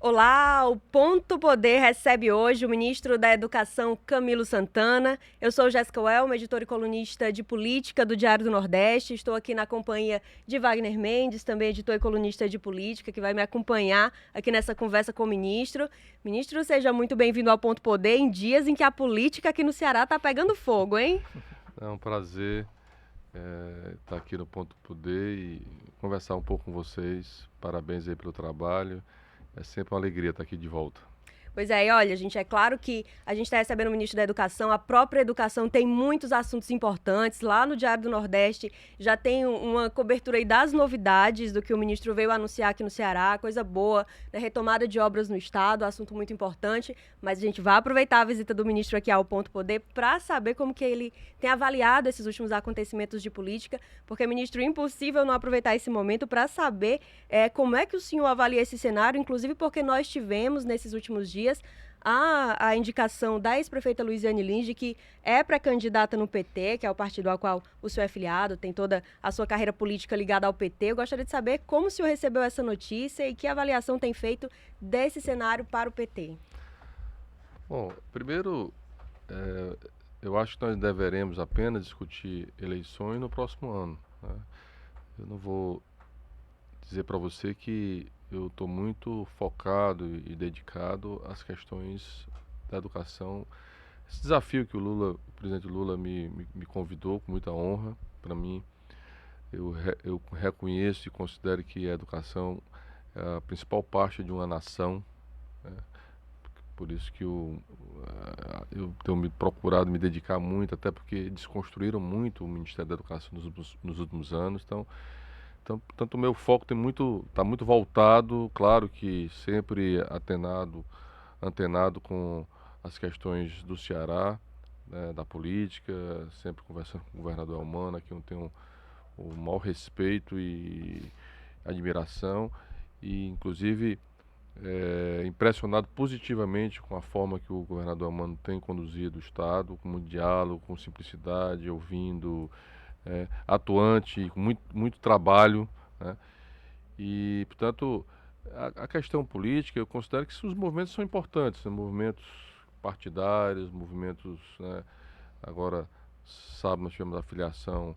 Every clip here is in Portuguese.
Olá, o Ponto Poder recebe hoje o ministro da Educação, Camilo Santana. Eu sou Jéssica Welma, editora e colunista de política do Diário do Nordeste. Estou aqui na companhia de Wagner Mendes, também editor e colunista de política, que vai me acompanhar aqui nessa conversa com o ministro. Ministro, seja muito bem-vindo ao Ponto Poder em dias em que a política aqui no Ceará está pegando fogo, hein? É um prazer estar aqui no Ponto Poder e conversar um pouco com vocês. Parabéns aí pelo trabalho. É sempre uma alegria estar aqui de volta. Pois é, e olha, gente, é claro que a gente está recebendo o ministro da Educação, a própria educação tem muitos assuntos importantes. Lá no Diário do Nordeste já tem uma cobertura aí das novidades do que o ministro veio anunciar aqui no Ceará, coisa boa, né? Retomada de obras no estado, assunto muito importante. Mas a gente vai aproveitar a visita do ministro aqui ao Ponto Poder para saber como que ele tem avaliado esses últimos acontecimentos de política, porque, ministro, impossível não aproveitar esse momento para saber como é que o senhor avalia esse cenário, inclusive porque nós tivemos nesses últimos dias a indicação da ex-prefeita Luiziane Lins de que é pré-candidata no PT, que é o partido ao qual o senhor é filiado, tem toda a sua carreira política ligada ao PT. Eu gostaria de saber como o senhor recebeu essa notícia e que avaliação tem feito desse cenário para o PT. Bom, primeiro, eu acho que nós deveremos apenas discutir eleições no próximo ano, né? Eu não vou dizer para você que eu estou muito focado e dedicado às questões da educação. Esse desafio que o presidente Lula me convidou com muita honra, para mim, eu reconheço e considero que a educação é a principal parte de uma nação, né? Por isso que eu tenho me procurado me dedicar muito, até porque desconstruíram muito o Ministério da Educação nos últimos anos. Então, tanto o meu foco está muito voltado, claro que sempre antenado com as questões do Ceará, né, da política, sempre conversando com o governador Elmano, que eu tenho o maior respeito e admiração, e inclusive impressionado positivamente com a forma que o governador Elmano tem conduzido o Estado, com muito diálogo, com simplicidade, ouvindo, atuante, com muito trabalho, né? E, portanto, a questão política, eu considero que os movimentos são importantes, são movimentos partidários, movimentos, né? Agora, sabe, nós tivemos a filiação,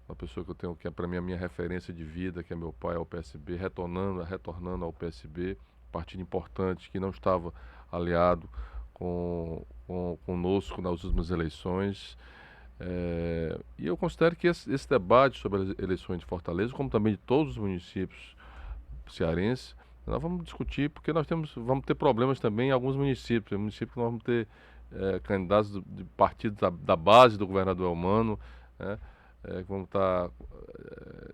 uma pessoa que eu tenho, que é para mim a minha referência de vida, que é meu pai, ao PSB, retornando ao PSB, partido importante que não estava aliado conosco nas últimas eleições. E eu considero que esse debate sobre as eleições de Fortaleza, como também de todos os municípios cearenses, nós vamos discutir, porque vamos ter problemas também em alguns municípios. Municípios que nós vamos ter candidatos de partidos da base do governador Elmano, né, que vão estar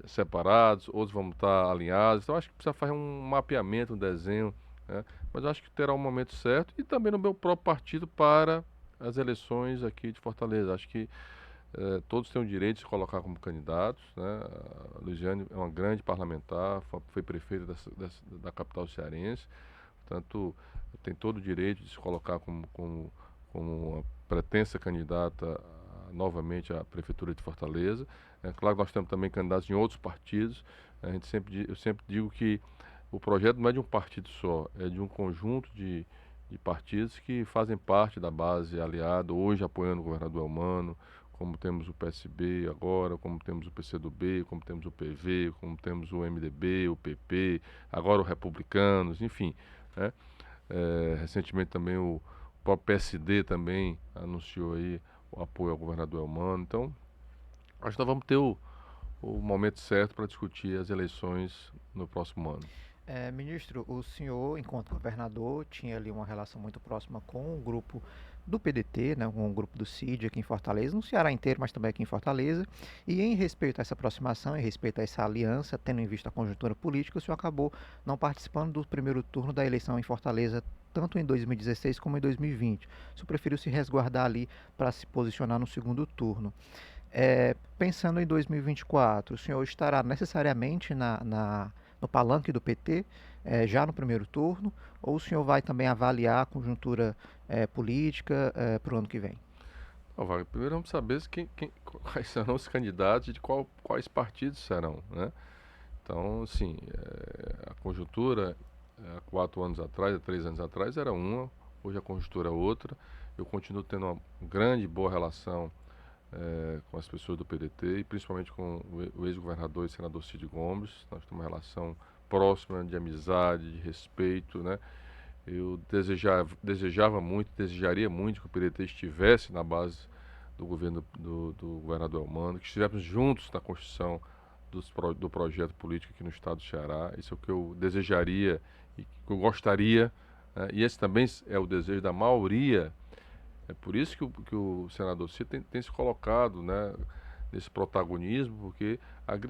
separados, outros vão estar alinhados. Então acho que precisa fazer um mapeamento, um desenho, né, mas acho que terá um momento certo e também no meu próprio partido para as eleições aqui de Fortaleza. Acho que todos têm o direito de se colocar como candidatos, né? A Luiziane é uma grande parlamentar, foi prefeita da capital cearense, portanto, tem todo o direito de se colocar como uma pretensa candidata novamente à prefeitura de Fortaleza. É claro que nós temos também candidatos em outros partidos. Eu sempre digo que o projeto não é de um partido só, é de um conjunto de partidos que fazem parte da base aliada, hoje apoiando o governador Elmano, como temos o PSB agora, como temos o PCdoB, como temos o PV, como temos o MDB, o PP, agora o Republicanos, enfim, né? Recentemente também o próprio PSD também anunciou aí o apoio ao governador Elmano. Então, acho que nós vamos ter o momento certo para discutir as eleições no próximo ano. Ministro, o senhor, enquanto governador, tinha ali uma relação muito próxima com o grupo do PDT, né, com o grupo do CID aqui em Fortaleza, no Ceará inteiro, mas também aqui em Fortaleza. E em respeito a essa aproximação, em respeito a essa aliança, tendo em vista a conjuntura política, o senhor acabou não participando do primeiro turno da eleição em Fortaleza, tanto em 2016 como em 2020. O senhor preferiu se resguardar ali para se posicionar no segundo turno. Pensando em 2024, o senhor estará necessariamente no palanque do PT, já no primeiro turno, ou o senhor vai também avaliar a conjuntura política para o ano que vem? Wagner, primeiro vamos saber quais serão os candidatos e quais partidos serão, né? Então, assim, a conjuntura há 4 anos atrás, há 3 anos atrás, era uma, hoje a conjuntura é outra. Eu continuo tendo uma grande, boa relação com as pessoas do PDT e principalmente com o ex-governador e senador Cid Gomes. Nós temos uma relação próxima, de amizade, de respeito, né? Eu desejava muito, desejaria muito que o PDT estivesse na base do governo do governador Elmano, que estivéssemos juntos na construção do projeto político aqui no estado do Ceará. Isso é o que eu desejaria e que eu gostaria, né? E esse também é o desejo da maioria. É por isso que o senador Cid tem se colocado, né, nesse protagonismo, porque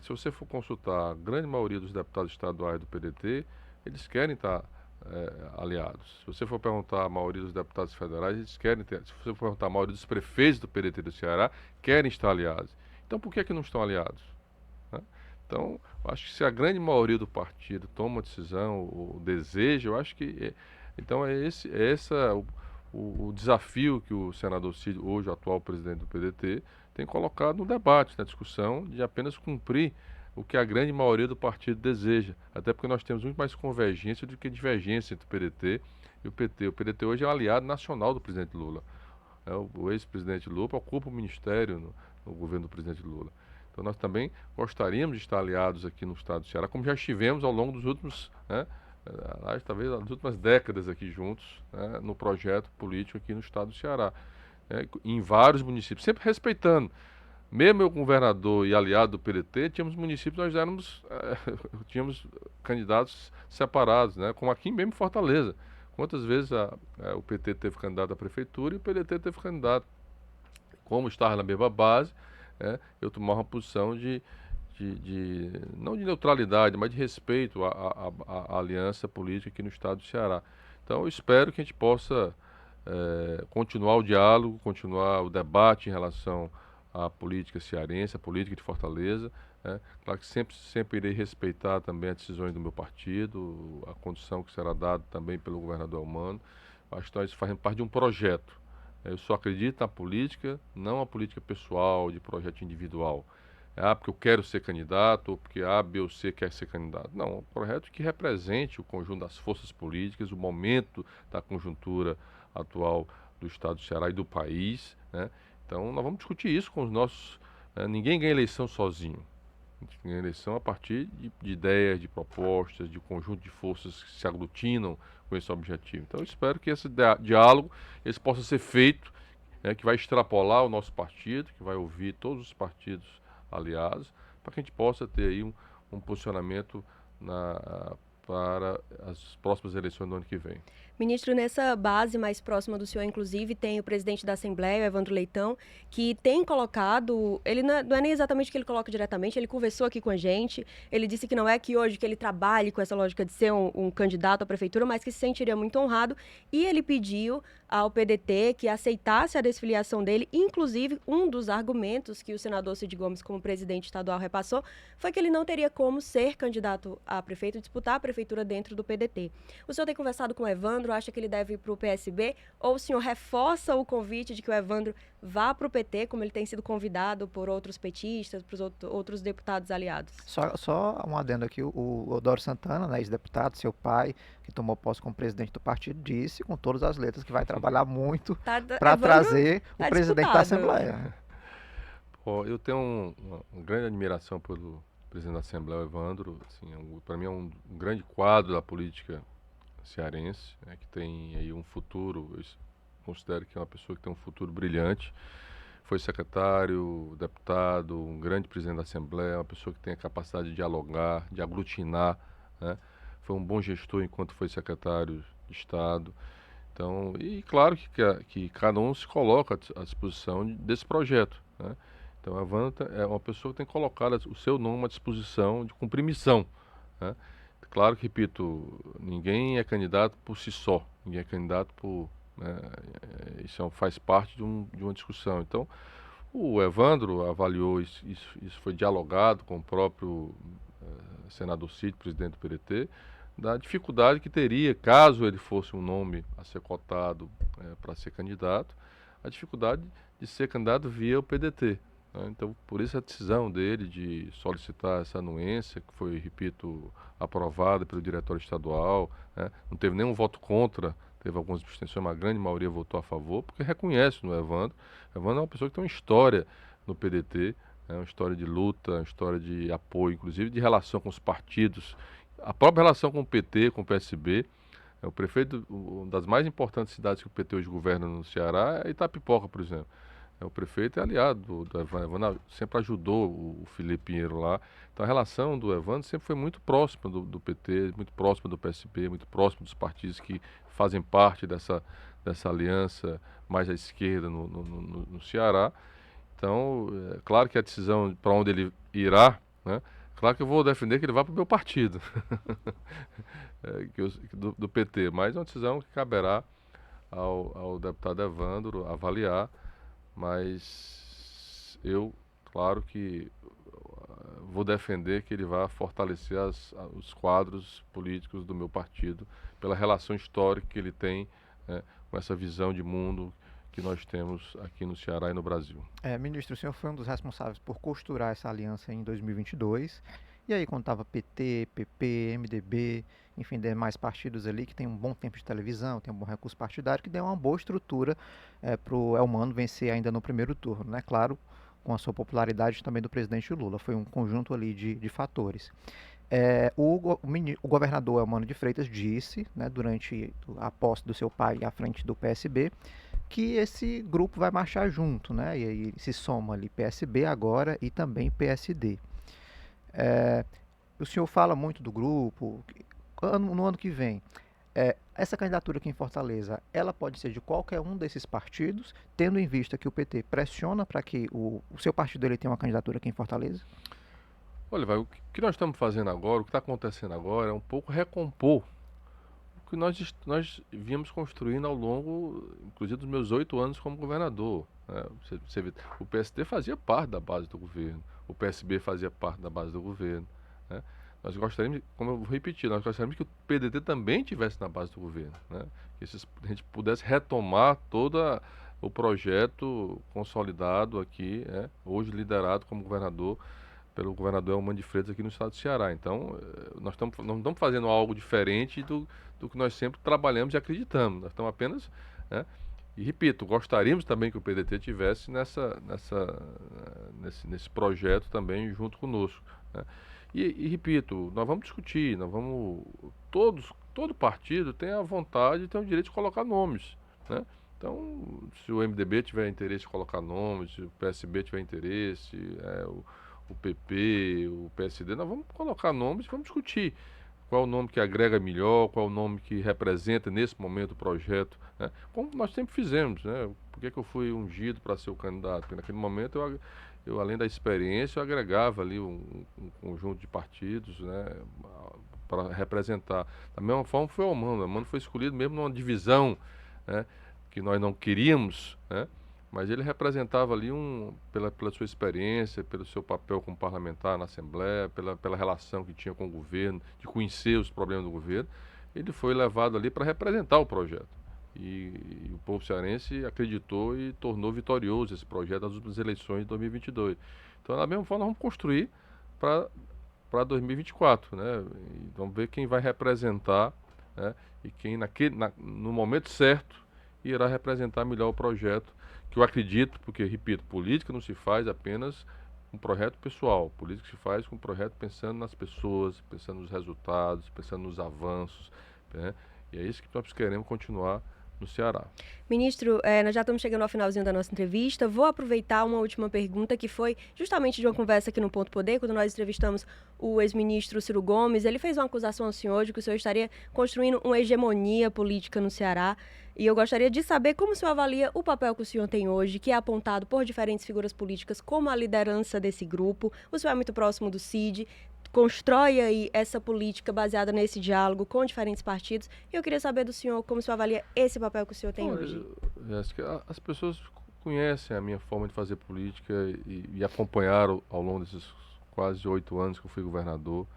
se você for consultar a grande maioria dos deputados estaduais do PDT, eles querem estar aliados. Se você for perguntar a maioria dos deputados federais, eles querem ter. Se você for perguntar a maioria dos prefeitos do PDT do Ceará, querem estar aliados. Então por que não estão aliados? Né? Então, eu acho que se a grande maioria do partido toma uma decisão, ou deseja, eu acho que então é esse o desafio que o senador Cid, hoje o atual presidente do PDT, tem colocado no debate, na discussão, de apenas cumprir o que a grande maioria do partido deseja. Até porque nós temos muito mais convergência do que divergência entre o PDT e o PT. O PDT hoje é um aliado nacional do presidente Lula. O ex-presidente Lula ocupa o ministério no governo do presidente Lula. Então nós também gostaríamos de estar aliados aqui no estado do Ceará, como já estivemos ao longo dos últimos, talvez nas últimas décadas aqui juntos, né, no projeto político aqui no estado do Ceará, em vários municípios, sempre respeitando. Mesmo eu, governador e aliado do PDT, tínhamos municípios, tínhamos candidatos separados, né, como aqui mesmo em Fortaleza. Quantas vezes o PT teve candidato à prefeitura e o PDT teve candidato? Como estava na mesma base, eu tomava uma posição não de neutralidade, mas de respeito à aliança política aqui no estado do Ceará. Então, eu espero que a gente possa continuar o diálogo, continuar o debate em relação à política cearense, à política de Fortaleza. Claro que sempre irei respeitar também as decisões do meu partido, a condução que será dada também pelo governador Elmano. Acho que nós fazemos parte de um projeto. Eu só acredito na política, não a política pessoal, de projeto individual. Porque eu quero ser candidato, ou porque A, B ou C quer ser candidato. Não, um projeto que represente o conjunto das forças políticas, o momento da conjuntura atual do estado do Ceará e do país, né? Então, nós vamos discutir isso com os nossos... ninguém ganha eleição sozinho. A gente ganha eleição a partir de ideias, de propostas, de conjunto de forças que se aglutinam com esse objetivo. Então, eu espero que esse diálogo possa ser feito, que vai extrapolar o nosso partido, que vai ouvir todos os partidos aliados, para que a gente possa ter aí um posicionamento para as próximas eleições do ano que vem. Ministro, nessa base mais próxima do senhor, inclusive, tem o presidente da Assembleia, o Evandro Leitão, que tem colocado, ele não é nem exatamente o que ele coloca diretamente, ele conversou aqui com a gente, ele disse que não é que hoje que ele trabalhe com essa lógica de ser um candidato à prefeitura, mas que se sentiria muito honrado, e ele pediu ao PDT que aceitasse a desfiliação dele, inclusive um dos argumentos que o senador Cid Gomes, como presidente estadual, repassou, foi que ele não teria como ser candidato a prefeito, disputar a prefeitura dentro do PDT. O senhor tem conversado com o Evandro, acha que ele deve ir para o PSB, ou o senhor reforça o convite de que o Evandro vá para o PT, como ele tem sido convidado por outros petistas, por outros deputados aliados? Só um adendo aqui, o Odoro Santana, né, ex-deputado, seu pai, que tomou posse como presidente do partido, disse com todas as letras que vai trabalhar muito para trazer o presidente da Assembleia. Eu tenho uma grande admiração pelo presidente da Assembleia, o Evandro. Assim, para mim é um grande quadro da política cearense, que tem aí um futuro, eu considero que é uma pessoa que tem um futuro brilhante. Foi secretário, deputado, um grande presidente da Assembleia, uma pessoa que tem a capacidade de dialogar, de aglutinar, né? Foi um bom gestor enquanto foi secretário de Estado. Então, e claro que cada um se coloca à disposição desse projeto, né? Então, a Evandro é uma pessoa que tem colocado o seu nome à disposição de cumprir missão, né? Claro que, repito, ninguém é candidato por si só, ninguém é candidato por... isso faz parte de uma discussão. Então, o Evandro avaliou isso foi dialogado com o próprio senador Cid, presidente do PDT, da dificuldade que teria, caso ele fosse um nome a ser cotado para ser candidato, a dificuldade de ser candidato via o PDT. né? Então, por isso a decisão dele de solicitar essa anuência, que foi, repito, aprovada pelo diretório estadual, né? Não teve nenhum voto contra, teve algumas abstenções, uma grande maioria votou a favor, porque reconhece no Evandro. Evandro é uma pessoa que tem uma história no PDT, né? Uma história de luta, uma história de apoio, inclusive de relação com os partidos, a própria relação com o PT, com o PSB. O prefeito, uma das mais importantes cidades que o PT hoje governa no Ceará é Itapipoca, por exemplo. O prefeito é aliado do Evandro. Evandro sempre ajudou o Felipe Pinheiro lá. Então a relação do Evandro sempre foi muito próxima do PT, muito próxima do PSB, muito próxima dos partidos que fazem parte dessa aliança mais à esquerda no Ceará. Então, é claro que a decisão para onde ele irá, né? Claro que eu vou defender que ele vá para o meu partido, do PT, mas é uma decisão que caberá ao deputado Evandro avaliar, mas eu, claro que vou defender que ele vá fortalecer os quadros políticos do meu partido, pela relação histórica que ele tem, né, com essa visão de mundo que nós temos aqui no Ceará e no Brasil. Ministro, o senhor foi um dos responsáveis por costurar essa aliança em 2022. E aí, quando estava PT, PP, MDB, enfim, demais partidos ali que tem um bom tempo de televisão, tem um bom recurso partidário, que deu uma boa estrutura para o Elmano vencer ainda no primeiro turno, né? Claro, com a sua popularidade também do presidente Lula. Foi um conjunto ali de fatores. O governador Elmano de Freitas disse, né, durante a posse do seu pai à frente do PSB, que esse grupo vai marchar junto, né? E aí se soma ali PSB agora e também PSD. O senhor fala muito do grupo, no ano que vem. Essa candidatura aqui em Fortaleza, ela pode ser de qualquer um desses partidos, tendo em vista que o PT pressiona para que o seu partido ele tenha uma candidatura aqui em Fortaleza? Olha, o que nós estamos fazendo agora, o que está acontecendo agora é um pouco recompor o que nós viemos construindo ao longo, inclusive, dos meus 8 anos como governador, né? Você vê, o PSD fazia parte da base do governo, o PSB fazia parte da base do governo, né? Nós gostaríamos, como eu vou repetir, nós gostaríamos que o PDT também estivesse na base do governo, né? Que a gente pudesse retomar todo o projeto consolidado aqui, né? Hoje liderado como governador pelo governador Elmano de Freitas aqui no estado do Ceará. Então, nós não estamos fazendo algo diferente do que nós sempre trabalhamos e acreditamos. Nós estamos apenas, né? E repito, gostaríamos também que o PDT tivesse nesse projeto também junto conosco, né? E repito, nós vamos discutir, todo partido tem a vontade e tem o direito de colocar nomes, né? Então, se o MDB tiver interesse de colocar nomes, se o PSB tiver interesse, o PP, o PSD, nós vamos colocar nomes e vamos discutir qual é o nome que agrega melhor, qual é o nome que representa nesse momento o projeto, né? Como nós sempre fizemos, né? Por que eu fui ungido para ser o candidato? Porque naquele momento eu além da experiência, eu agregava ali um conjunto de partidos, né, para representar. Da mesma forma foi o Elmano. O Elmano foi escolhido mesmo numa divisão, né, que nós não queríamos, né? Mas ele representava ali pela sua experiência, pelo seu papel como parlamentar na Assembleia, pela relação que tinha com o governo, de conhecer os problemas do governo. Ele foi levado ali para representar o projeto. E o povo cearense acreditou e tornou vitorioso esse projeto nas últimas eleições de 2022. Então, da mesma forma, nós vamos construir para 2024, né? E vamos ver quem vai representar, né? E quem no momento certo irá representar melhor o projeto, que eu acredito, porque, repito, política não se faz apenas com projeto pessoal. Política se faz com projeto pensando nas pessoas, pensando nos resultados, pensando nos avanços, né? E é isso que nós queremos continuar no Ceará. Ministro, nós já estamos chegando ao finalzinho da nossa entrevista. Vou aproveitar uma última pergunta que foi justamente de uma conversa aqui no Ponto Poder, quando nós entrevistamos o ex-ministro Ciro Gomes. Ele fez uma acusação ao senhor de que o senhor estaria construindo uma hegemonia política no Ceará. E eu gostaria de saber como o senhor avalia o papel que o senhor tem hoje, que é apontado por diferentes figuras políticas como a liderança desse grupo. O senhor é muito próximo do Cid, constrói aí essa política baseada nesse diálogo com diferentes partidos. E eu queria saber do senhor como o senhor avalia esse papel que o senhor tem hoje. Jéssica, as pessoas conhecem a minha forma de fazer política e acompanharam ao longo desses quase 8 anos que eu fui governador.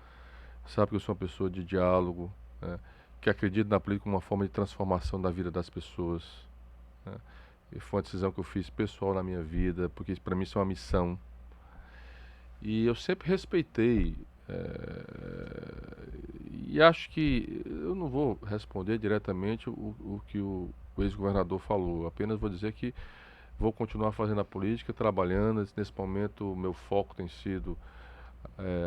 Sabe que eu sou uma pessoa de diálogo, né, que acredita na política como uma forma de transformação da vida das pessoas, né? E foi uma decisão que eu fiz pessoal na minha vida, porque para mim isso é uma missão, E eu sempre respeitei, e acho que eu não vou responder diretamente o que o ex-governador falou, apenas vou dizer que vou continuar fazendo a política, trabalhando. Nesse momento, o meu foco tem sido,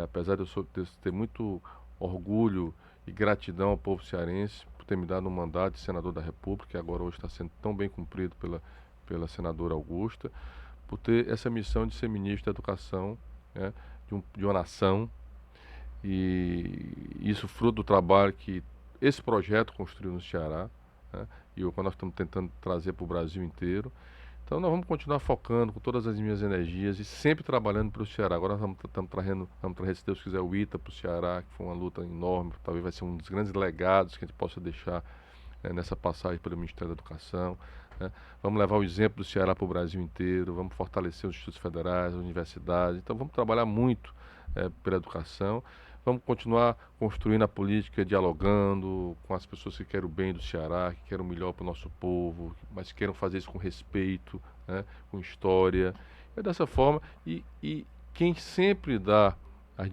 apesar de eu ter muito orgulho e gratidão ao povo cearense por ter me dado um mandato de senador da República, que agora hoje está sendo tão bem cumprido pela senadora Augusta, por ter essa missão de ser ministro da Educação, né, de uma nação, e isso fruto do trabalho que esse projeto construiu no Ceará, né, e o que nós estamos tentando trazer para o Brasil inteiro. Então nós vamos continuar focando com todas as minhas energias e sempre trabalhando para o Ceará. Agora nós vamos trazer, se Deus quiser, o ITA para o Ceará, que foi uma luta enorme, talvez vai ser um dos grandes legados que a gente possa deixar, nessa passagem pelo Ministério da Educação, né? Vamos levar o exemplo do Ceará para o Brasil inteiro, vamos fortalecer os institutos federais, as universidades. Então vamos trabalhar muito pela educação. Vamos continuar construindo a política, dialogando com as pessoas que querem o bem do Ceará, que querem o melhor para o nosso povo, mas que queiram fazer isso com respeito, né, com história. É dessa forma. E quem sempre dá as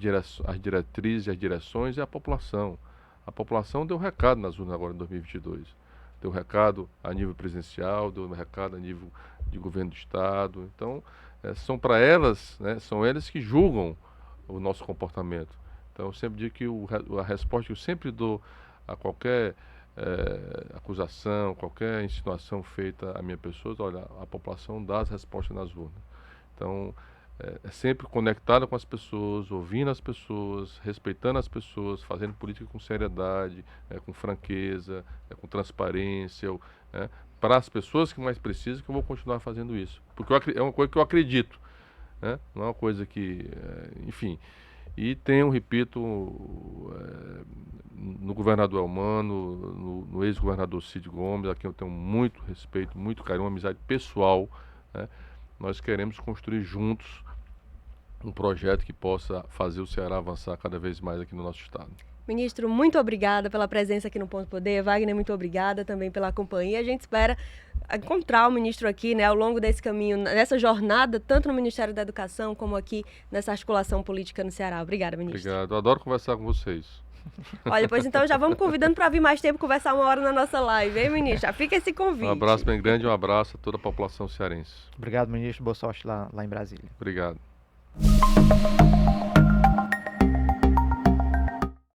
diretrizes e as direções é a população. A população deu recado nas urnas agora em 2022. Deu recado a nível presidencial, deu recado a nível de governo do Estado. Então, são para elas, né, são elas que julgam o nosso comportamento. Então, eu sempre digo que a resposta que eu sempre dou a qualquer acusação, qualquer insinuação feita à minha pessoa, olha, a população dá as respostas nas urnas. Então, é sempre conectada com as pessoas, ouvindo as pessoas, respeitando as pessoas, fazendo política com seriedade, com franqueza, com transparência, para as pessoas que mais precisam, que eu vou continuar fazendo isso. Porque é uma coisa que eu acredito, né? Não é uma coisa que, enfim. E tenho, repito, no governador Elmano, no ex-governador Cid Gomes, a quem eu tenho muito respeito, muito carinho, uma amizade pessoal, né? Nós queremos construir juntos um projeto que possa fazer o Ceará avançar cada vez mais aqui no nosso estado. Ministro, muito obrigada pela presença aqui no Ponto Poder. Wagner, muito obrigada também pela companhia. A gente espera encontrar o ministro aqui, né, ao longo desse caminho, nessa jornada, tanto no Ministério da Educação como aqui nessa articulação política no Ceará. Obrigada, ministro. Obrigado. Eu adoro conversar com vocês. Olha, pois então já vamos convidando para vir mais tempo conversar uma hora na nossa live, hein, ministro? Já fica esse convite. Um abraço bem grande e um abraço a toda a população cearense. Obrigado, ministro. Boa sorte lá em Brasília. Obrigado.